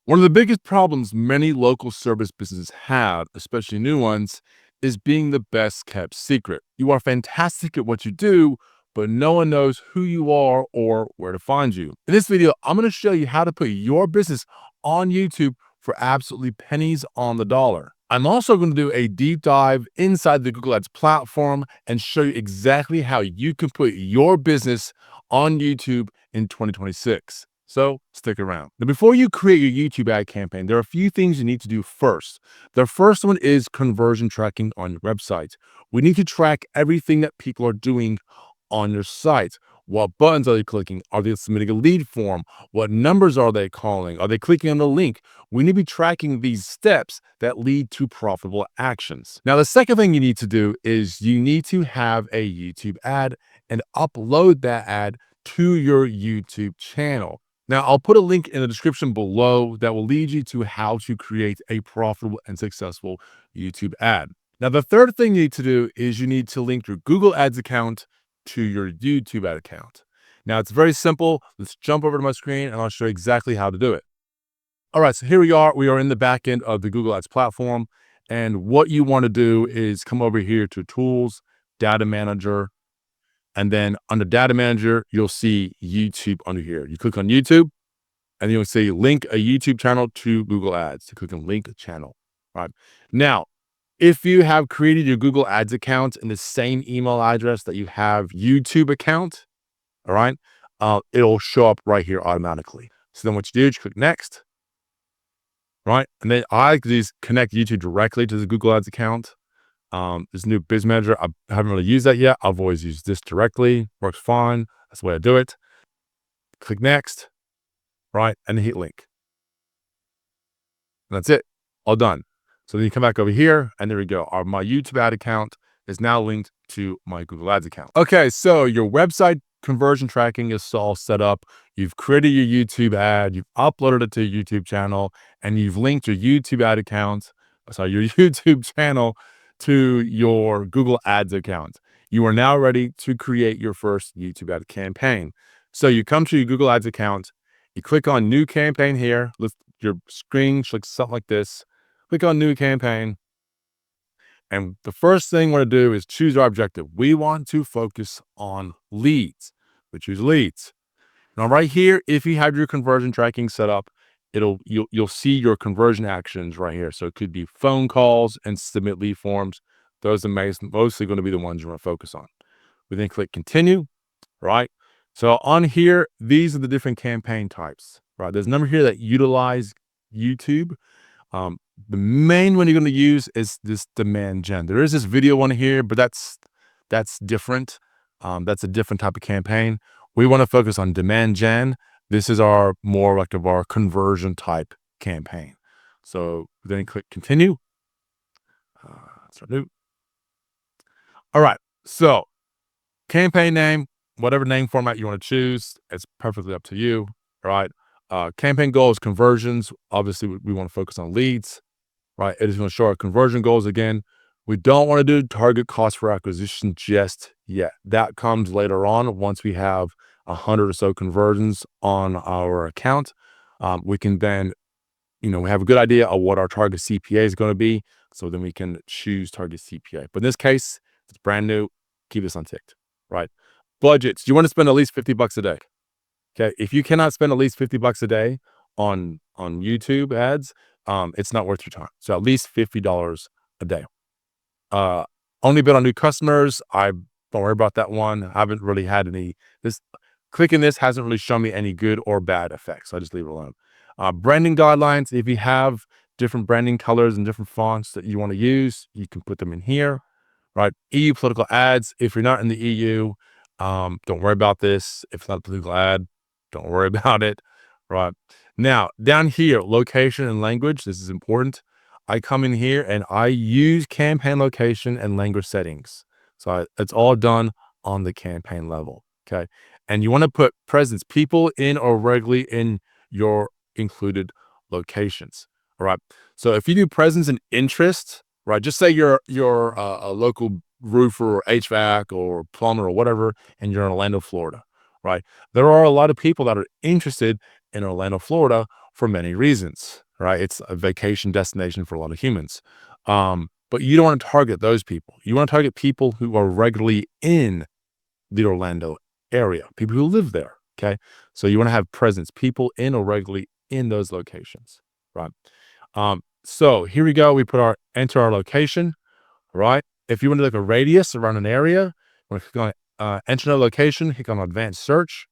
One of the biggest problems many local service businesses have, especially new ones, is being the best kept secret. You are fantastic at what you do, but no one knows who you are or where to find you. In this video, I'm going to show you how to put your business on YouTube for absolutely pennies on the dollar. I'm also going to do a deep dive inside the Google Ads platform and show you exactly how you can put your business on YouTube in 2026. So stick around. Now, before you create your YouTube ad campaign, there are a few things you need to do first. The first one is conversion tracking on your website. We need to track everything that people are doing on your site. What buttons are they clicking? Are they submitting a lead form? What numbers are they calling? Are they clicking on the link? We need to be tracking these steps that lead to profitable actions. Now, the second thing you need to do is you need to have a YouTube ad and upload that ad to your YouTube channel. Now, I'll put a link in the description below that will lead you to how to create a profitable and successful YouTube ad. Now, the third thing you need to do is you need to link your Google Ads account to your YouTube ad account. Now, it's very simple. Let's jump over to my screen and I'll show you exactly how to do it. All right, so here we are. We are in the back end of the Google Ads platform. And what you want to do is come over here to Tools, Data Manager, and then under Data Manager, you'll see YouTube under here. You click on YouTube, and you'll see link a YouTube channel to Google Ads. You click on link a channel. Right now, if you have created your Google Ads account in the same email address that you have YouTube account, all right, it'll show up right here automatically. So then what you do is you click next, right? And then I like to just connect YouTube directly to the Google Ads account. This new Biz Manager, I haven't really used that yet. I've always used this directly. Works fine. That's the way I do it. Click next, right? And then hit link. And that's it. All done. So then you come back over here and there we go. My YouTube ad account is now linked to my Google Ads account. Okay, so your website conversion tracking is all set up. You've created your YouTube ad, you've uploaded it to your YouTube channel, and you've linked your YouTube ad account, your YouTube channel to your Google Ads account. You are now ready to create your first YouTube ad campaign. So you come to your Google Ads account, you click on new campaign here. Your screen should look something like this. Click on new campaign. And the first thing we're going to do is choose our objective. We want to focus on leads. We choose leads. Now right here, if you have your conversion tracking set up, you'll see your conversion actions right here. So it could be phone calls and submit lead forms. Those are mostly going to be the ones you want to focus on. We then click continue, right? So on here, these are the different campaign types, right? There's a number here that utilize YouTube. The main one you're going to use is this demand gen. There is this video one here, but that's different. That's a different type of campaign. We want to focus on demand gen. This is our more like of our conversion type campaign. So then click continue. Start new. All right. So campaign name, whatever name format you want to choose, it's perfectly up to you. All right. Campaign goals, conversions. Obviously, we want to focus on leads. Right. It is going to show our conversion goals again. We don't want to do target cost for acquisition just yet. That comes later on once we have 100 or so conversions on our account. We can then, we have a good idea of what our target CPA is going to be. So then we can choose target CPA. But in this case, it's brand new. Keep this unticked, right? Budgets. You want to spend at least $50 a day. Okay. If you cannot spend at least $50 a day on YouTube ads, it's not worth your time. So at least $50 a day. Only bid on new customers. I don't worry about that one. I haven't really had clicking this hasn't really shown me any good or bad effects. So I just leave it alone. Branding guidelines. If you have different branding colors and different fonts that you want to use, you can put them in here, right? EU political ads. If you're not in the EU, don't worry about this. If it's not a political ad, don't worry about it, right? Now, down here, location and language. This is important. I come in here and I use campaign location and language settings. So it's all done on the campaign level, okay? And you want to put presence, people in or regularly in your included locations, all right? So if you do presence and interest, right? Just say you're a local roofer or HVAC or plumber or whatever, and you're in Orlando, Florida, right? There are a lot of people that are interested in Orlando, Florida for many reasons, right? It's a vacation destination for a lot of humans. But you don't want to target those people. You want to target people who are regularly in the Orlando area, people who live there. Okay. So you want to have presence, people in or regularly in those locations, right? So here we go. We enter our location, right? If you want to look a radius around an area, we're going to enter a location, click on advanced search,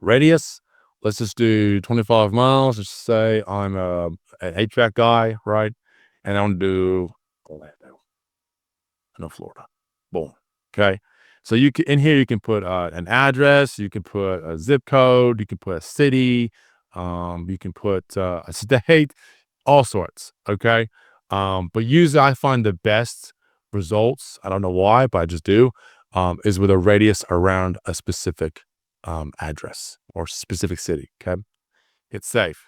radius. Let's just do 25 miles. Let's say I'm an HVAC guy, right? And I want to do Orlando, no, Florida. Boom. Okay. So you can, in here, you can put an address, you can put a zip code, you can put a city, you can put a state, all sorts. Okay. But usually I find the best results, I don't know why, but I just do, is with a radius around a specific address or specific city. Okay. It's safe.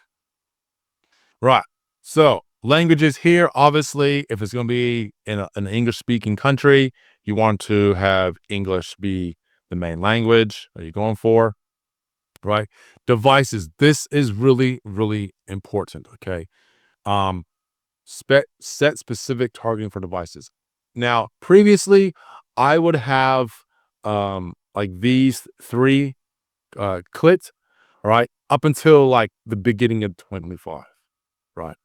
Right. So languages here, obviously, if it's going to be in an English speaking country, you want to have English be the main language that you're going for, right? Devices. This is really, really important. Okay. Um, set specific targeting for devices. Now, previously, I would have like these three clicked, right, up until like the beginning of 2025, right?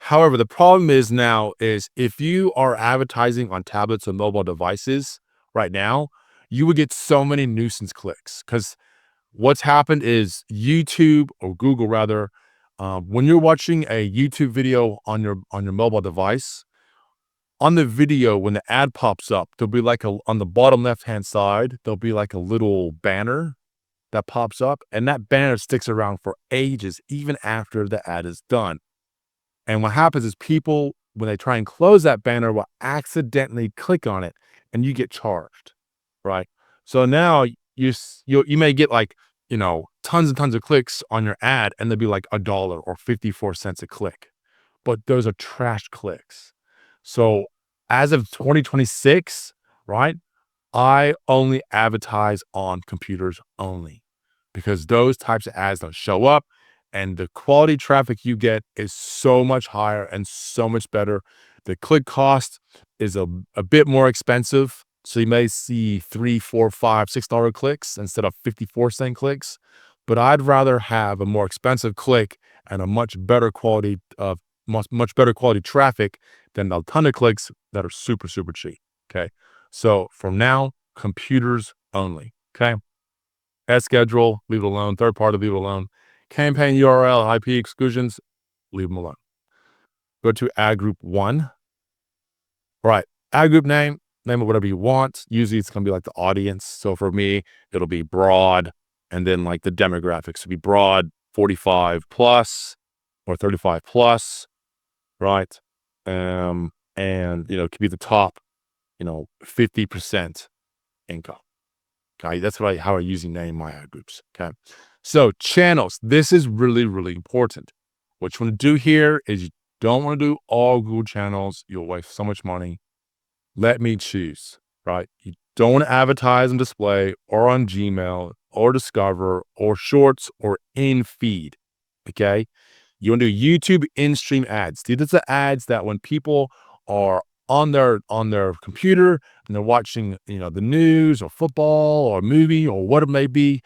However, the problem is now is if you are advertising on tablets or mobile devices right now, you would get so many nuisance clicks because what's happened is YouTube or Google rather, when you're watching a YouTube video on your mobile device, on the video when the ad pops up, there'll be like on the bottom left hand side, there'll be like a little banner that pops up, and that banner sticks around for ages, even after the ad is done. And what happens is people, when they try and close that banner, will accidentally click on it and you get charged, right? So now you may get like, tons and tons of clicks on your ad and they'll be like $1 or 54 cents a click. But those are trash clicks. So as of 2026, right, I only advertise on computers only because those types of ads don't show up and the quality traffic you get is so much higher and so much better. The click cost is a bit more expensive. So you may see $3, $4, $5, $6 clicks instead of 54-cent clicks. But I'd rather have a more expensive click and a much better quality of much better quality traffic than a ton of clicks that are super, super cheap. Okay. So from now, computers only. Okay. Ad schedule, leave it alone. Third party, leave it alone. Campaign URL, IP exclusions, leave them alone. Go to ad group 1. All right. Ad group name it whatever you want. Usually it's going to be like the audience. So for me, it'll be broad. And then like the demographics will be broad, 45 plus or 35 plus. Right. And it could be the top, 50% income. Okay. That's how I usually name my ad groups. Okay. So channels, this is really, really important. What you want to do here is you don't want to do all Google channels. You'll waste so much money. Let me choose, right? You don't want to advertise on display or on Gmail or Discover or Shorts or in feed. Okay. You want to do YouTube in-stream ads. These are the ads that when people are on their computer and they're watching, the news or football or movie or what it may be,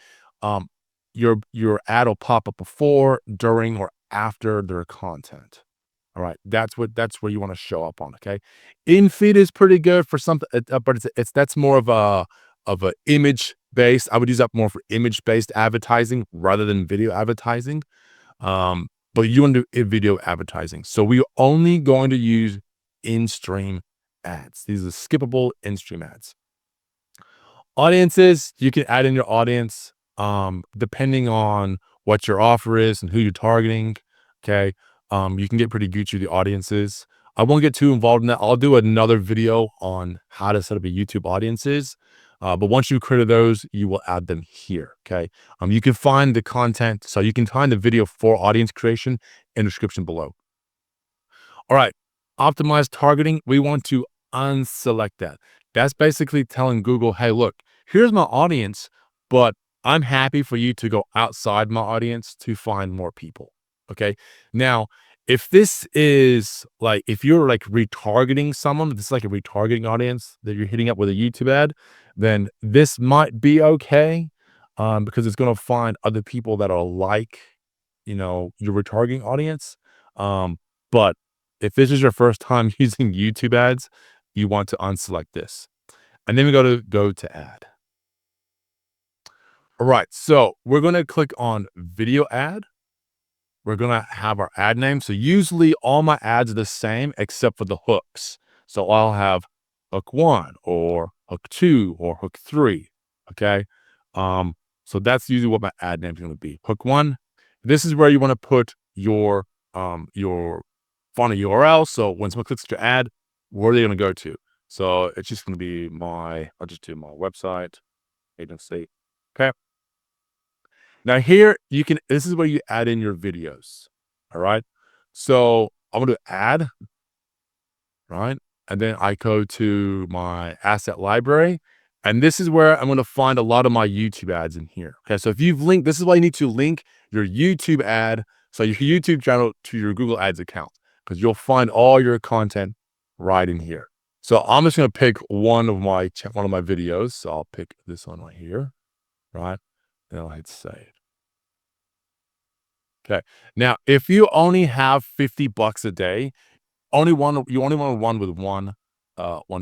your ad will pop up before, during, or after their content. All right, that's where you want to show up on. Okay, in feed is pretty good for something, but that's more of a image based. I would use that more for image based advertising rather than video advertising. But you want to do video advertising. So we're only going to use in-stream ads. These are skippable in-stream ads. Audiences, you can add in your audience, depending on what your offer is and who you're targeting. Okay. You can get pretty Gucci with the audiences. I won't get too involved in that. I'll do another video on how to set up a YouTube audiences. But once you create those, you will add them here. Okay. You can find the content. So you can find the video for audience creation in the description below. All right. Optimized targeting. We want to unselect that. That's basically telling Google, hey, look, here's my audience, but I'm happy for you to go outside my audience to find more people. Okay. Now, if this is like, if you're like retargeting someone, this is like a retargeting audience that you're hitting up with a YouTube ad, then this might be okay, because it's going to find other people that are like, your retargeting audience. Um, but if this is your first time using YouTube ads, you want to unselect this. And then we go to add. All right. So we're going to click on video ad. We're going to have our ad name. So usually all my ads are the same except for the hooks. So I'll have hook 1 or hook 2 or hook 3. Okay. So that's usually what my ad name is going to be. Hook 1. This is where you want to put your funnel URL. So when someone clicks your ad, where are they going to go to? So it's just going to be I'll just do my website, agency. Okay. Now here this is where you add in your videos. All right. So I'm going to add, right? And then I go to my asset library. And this is where I'm going to find a lot of my YouTube ads in here. Okay. So if you've linked, this is why you need to link your YouTube ad. So your YouTube channel to your Google Ads account, because you'll find all your content right in here. So I'm just going to pick one of my videos. So I'll pick this one right here. Right. And I'll hit save. Okay. Now, if you only have $50 a day, you only want to run with one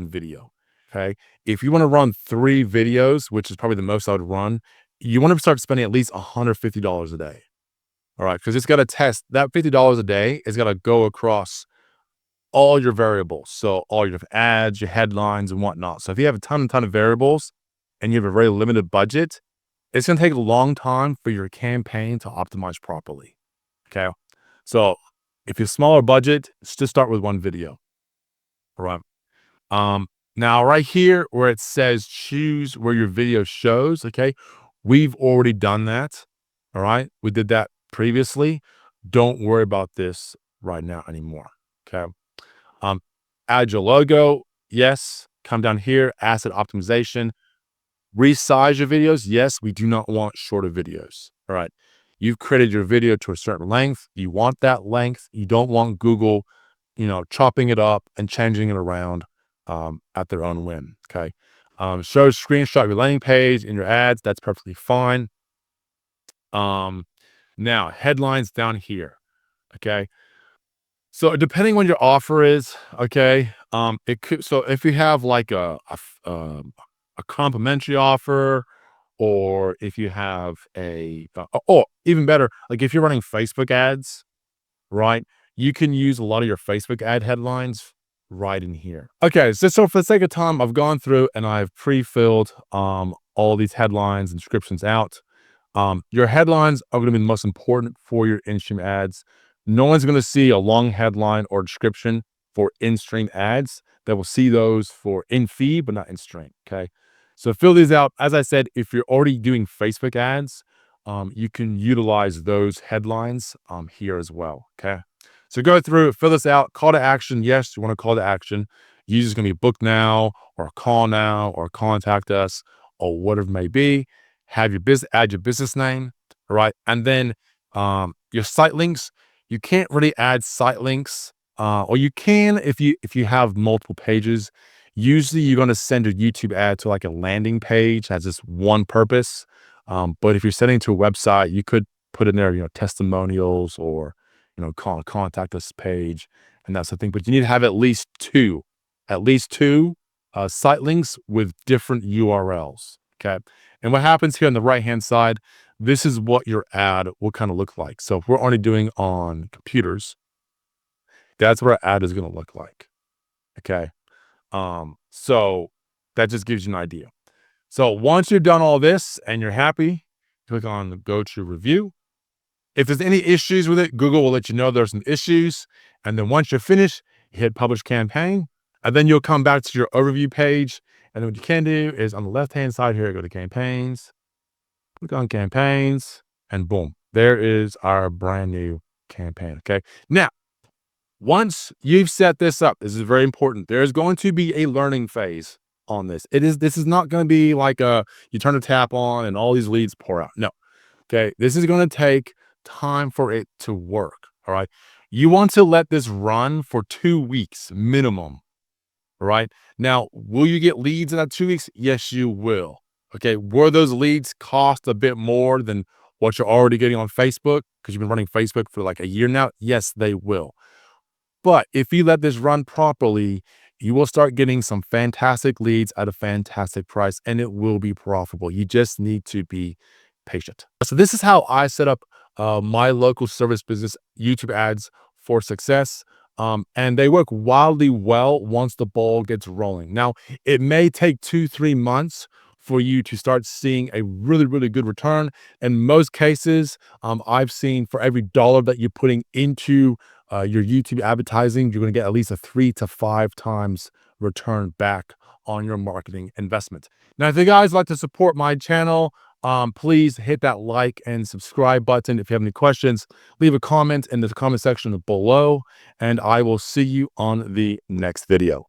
video. Okay. If you want to run 3 videos, which is probably the most I would run, you want to start spending at least $150 a day. All right. Because it's got to test that $50 a day is got to go across all your variables. So all your ads, your headlines and whatnot. So if you have a ton of variables and you have a very limited budget, it's going to take a long time for your campaign to optimize properly. Okay. So if you're smaller budget, just start with one video. All right. Now right here where it says choose where your video shows. Okay. We've already done that. All right. We did that previously. Don't worry about this right now anymore. Okay. Add your logo. Yes. Come down here, asset optimization. Resize your videos. Yes, we do not want shorter videos. All right. You've created your video to a certain length. You want that length. You don't want Google, chopping it up and changing it around at their own whim. Okay. Show screenshot your landing page in your ads. That's perfectly fine. Now headlines down here. Okay. So depending on your offer is, okay, it could, so if you have like a complimentary offer, or if you have even better, like if you're running Facebook ads, right, you can use a lot of your Facebook ad headlines right in here. Okay, so for the sake of time, I've gone through and I've pre-filled all these headlines and descriptions out. Your headlines are going to be the most important for your in-stream ads. No one's going to see a long headline or description for in-stream ads. They will see those for in-feed, but not in-stream. Okay. So fill these out. As I said, if you're already doing Facebook ads, you can utilize those headlines here as well. Okay. So go through, fill this out. Call to action. Yes, you want to call to action. Usually going to be book now or call now or contact us or whatever it may be. Have your business, add your business name, all right? And then your site links. You can't really add site links, or you can if you have multiple pages. Usually, you're going to send a YouTube ad to like a landing page that has this one purpose. But if you're sending to a website, you could put in there, testimonials or contact us page, and that's the thing. But you need to have at least two site links with different URLs. Okay. And what happens here on the right-hand side, this is what your ad will kind of look like. So if we're only doing on computers, that's what our ad is going to look like. Okay. So that just gives you an idea. So once you've done all this and you're happy, click on go to review. If there's any issues with it, Google will let you know there's some issues. And then once you're finished, you hit publish campaign, and then you'll come back to your overview page. And then what you can do is on the left-hand side here, go to campaigns, click on campaigns, and boom, there is our brand new campaign. Okay. Now, once you've set this up, this is very important. There's going to be a learning phase on this. This is not going to be like you turn the tap on and all these leads pour out. No. Okay. This is going to take time for it to work. All right. You want to let this run for 2 weeks minimum. All right. Now, will you get leads in that 2 weeks? Yes, you will. Okay. Will those leads cost a bit more than what you're already getting on Facebook because you've been running Facebook for like a year now? Yes, they will. But if you let this run properly, you will start getting some fantastic leads at a fantastic price, and it will be profitable. You just need to be patient. So this is how I set up my local service business YouTube ads for success. And they work wildly well once the ball gets rolling. Now, it may take 2-3 months for you to start seeing a really, really good return. In most cases, I've seen for every dollar that you're putting into your YouTube advertising, you're going to get at least a 3 to 5 times return back on your marketing investment. Now, if you guys like to support my channel, please hit that like and subscribe button. If you have any questions, leave a comment in the comment section below, and I will see you on the next video.